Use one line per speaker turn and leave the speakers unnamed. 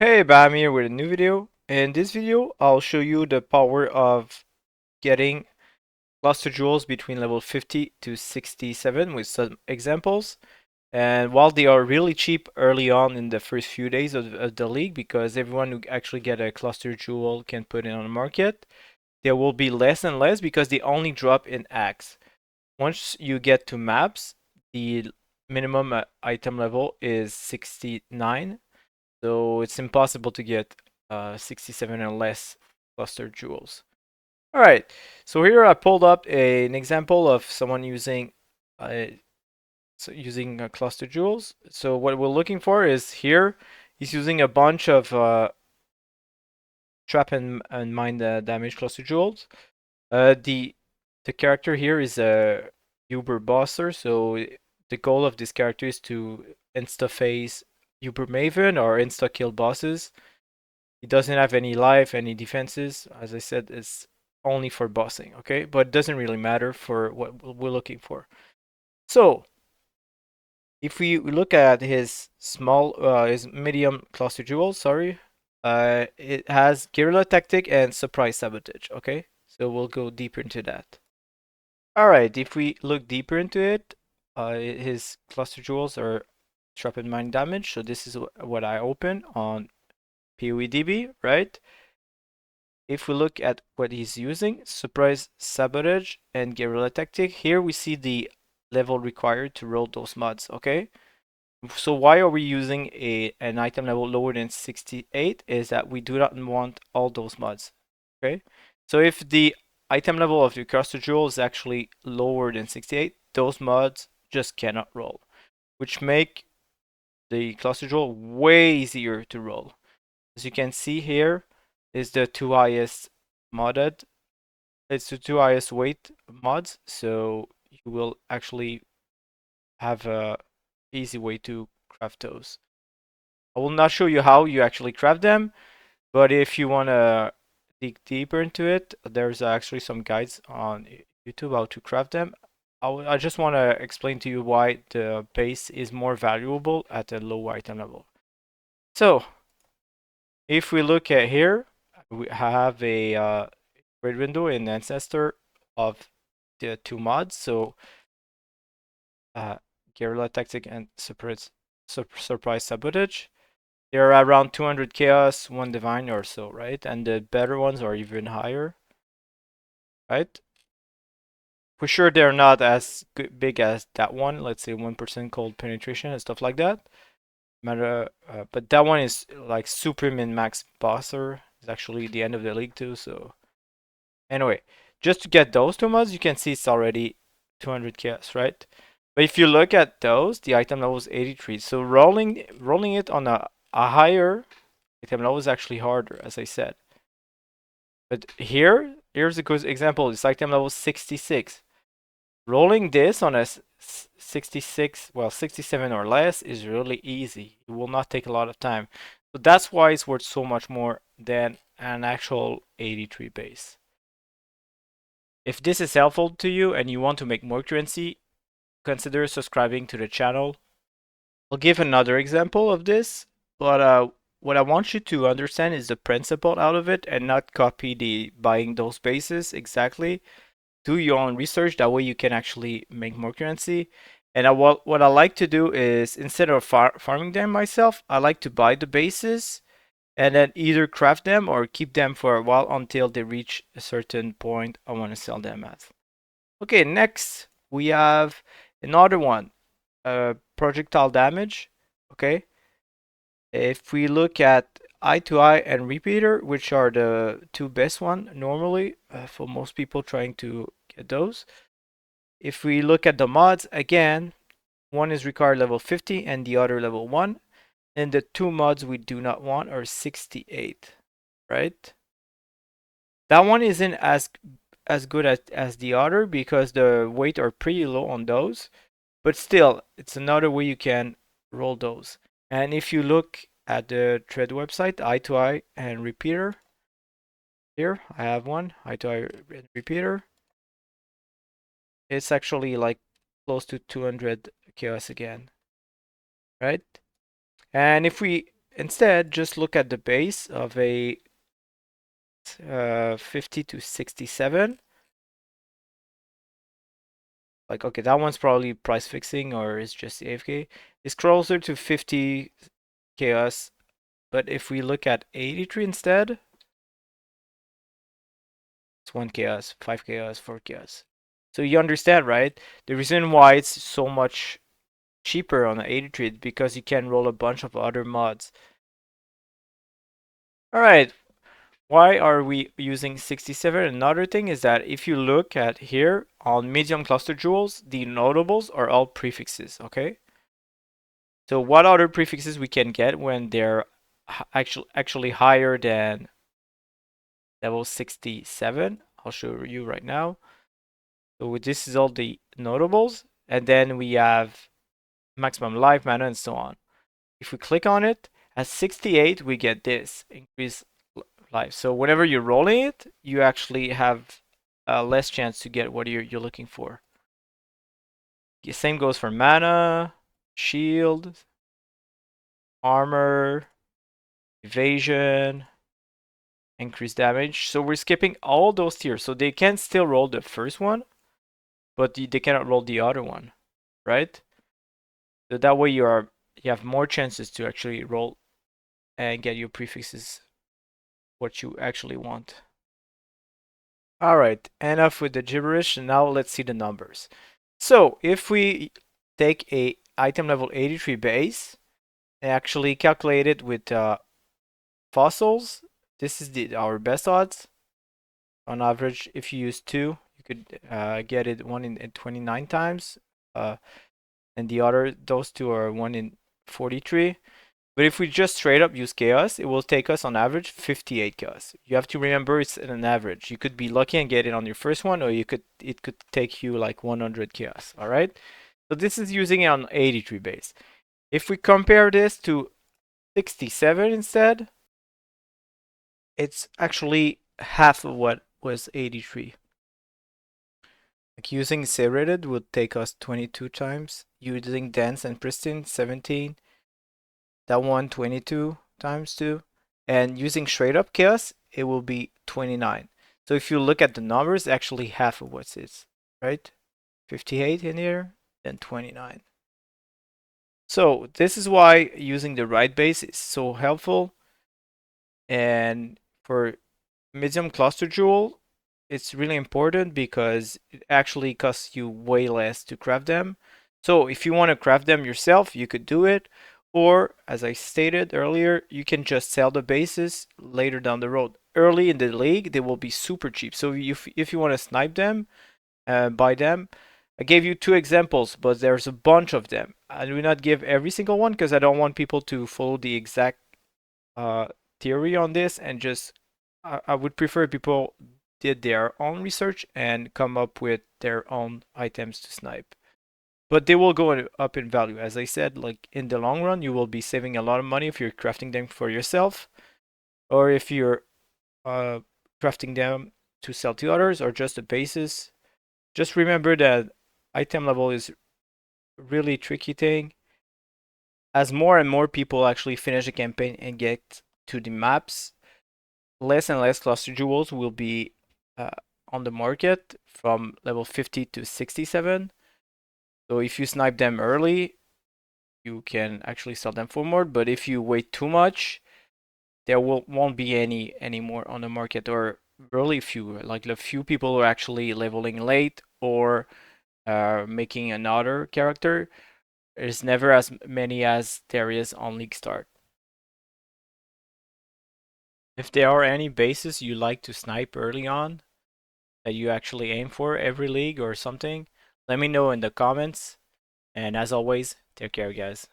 Hey, Bam here with a new video. In this video, I'll show you the power of getting cluster jewels between level 50 to 67 with some examples. And while they are really cheap early on in the first few days of the league, because everyone who actually get a cluster jewel can put it on the market, there will be less and less because they only drop in acts. Once you get to maps, the minimum item level is 69. So it's impossible to get 67 and less cluster jewels. All right, so here I pulled up an example of someone using cluster jewels. So what we're looking for is here he's using a bunch of trap and mine damage cluster jewels. The character here is a Uber bosser, so the goal of this character is to insta phase Uber Maven or insta kill bosses. He doesn't have any life, any defenses. As I said, it's only for bossing, okay? But it doesn't really matter for what we're looking for. So, if we look at his medium cluster jewel, sorry, it has guerrilla tactic and surprise sabotage, okay? So we'll go deeper into that. All right, if we look deeper into it, his cluster jewels are trap and mine damage. So this is what I open on Poedb, right? If we look at what he's using, surprise sabotage and guerrilla tactic, here we see the level required to roll those mods, okay? So why are we using an item level lower than 68 is that we do not want all those mods, okay? So if the item level of the cluster jewel is actually lower than 68, those mods just cannot roll, which make the cluster jewel way easier to roll. As you can see here is the two highest modded. It's the two highest weight mods, so you will actually have a easy way to craft those. I will not show you how you actually craft them, but if you want to dig deeper into it, there's actually some guides on YouTube how to craft them. I just want to explain to you why the base is more valuable at a low item level. So, if we look at here, we have a grid window in Ancestor of the two mods. So guerrilla tactic and surprise sabotage. They're around 200 chaos, 1 divine or so, right? And the better ones are even higher, right? For sure, they're not as big as that one. Let's say 1% cold penetration and stuff like that. But that one is like super min max bosser. It's actually the end of the league too. So anyway, just to get those two mods, you can see it's already 200 chaos, right? But if you look at those, the item level is 83. So rolling it on a higher item level is actually harder, as I said. But here's a good example. This item level is 66. Rolling this on a 66, well, 67 or less is really easy. It will not take a lot of time. So that's why it's worth so much more than an actual 83 base. If this is helpful to you and you want to make more currency, consider subscribing to the channel. I'll give another example of this, but what I want you to understand is the principle out of it and not copy the buying those bases exactly. Do your own research, that way you can actually make more currency. And what I like to do is instead of farming them myself, I like to buy the bases and then either craft them or keep them for a while until they reach a certain point I want to sell them at. Okay, next we have another one, projectile damage. Okay, if we look at eye to eye and repeater, which are the two best one normally for most people trying to get those. If we look at the mods again, one is required level 50 and the other level 1. And the two mods we do not want are 68, right? That one isn't as good as the other because the weight are pretty low on those. But still, it's another way you can roll those. And if you look at the thread website, eye to eye and repeater, here I have one, eye to eye and repeater. It's actually like close to 200 chaos again, right? And if we instead just look at the base of a 50 to 67. Like, okay, that one's probably price fixing or is just AFK. It's closer to 50 chaos, but if we look at 83 instead, it's 1 chaos, 5 chaos, 4 chaos. So you understand, right? The reason why it's so much cheaper on the 83 is because you can roll a bunch of other mods. All right, why are we using 67? Another thing is that if you look at here on medium cluster jewels, the notables are all prefixes, okay? So what other prefixes we can get when they're actually higher than level 67? I'll show you right now. So this is all the notables, and then we have maximum life, mana, and so on. If we click on it, at 68 we get this increase life. So whenever you're rolling it, you actually have less chance to get what you're looking for. The same goes for mana, shield, armor, evasion, increased damage. So we're skipping all those tiers. So they can still roll the first one, but they cannot roll the other one, right? So that way you have more chances to actually roll and get your prefixes what you actually want. All right, enough with the gibberish. Now let's see the numbers. So if we take a item level 83 base and actually calculate it with fossils, this is our best odds. On average, if you use 2, you could get it 1 in 29 times. And those two are 1 in 43. But if we just straight up use chaos, it will take us on average 58 chaos. You have to remember it's an average. You could be lucky and get it on your first one, or it could take you like 100 chaos. All right. So this is using it on 83 base. If we compare this to 67 instead, it's actually half of what was 83. Like using serrated would take us 22 times. Using dense and pristine 17. That one 22 times 2. And using straight up chaos, it will be 29. So if you look at the numbers, actually half of what it is, right? 58 in here, then 29. So this is why using the right base is so helpful. And for medium cluster jewel, it's really important because it actually costs you way less to craft them. So if you want to craft them yourself, you could do it. Or, as I stated earlier, you can just sell the bases later down the road. Early in the league, they will be super cheap. So if you want to snipe them, buy them. I gave you 2 examples, but there's a bunch of them. I will not give every single one because I don't want people to follow the exact uh, theory on this and just I would prefer people did their own research and come up with their own items to snipe. But they will go up in value. As I said, like in the long run, you will be saving a lot of money if you're crafting them for yourself, or if you're uh, crafting them to sell to others, or just the basis. Just remember that item level is really tricky thing. As more and more people actually finish the campaign and get to the maps, less and less cluster jewels will be uh, on the market from level 50 to 67. So if you snipe them early, you can actually sell them for more. But if you wait too much, there won't be any more on the market, or really few. Like the few people who are actually leveling late or making another character. There's never as many as there is on League Start. If there are any bases you like to snipe early on, that you actually aim for every league or something, let me know in the comments. And as always, take care, guys.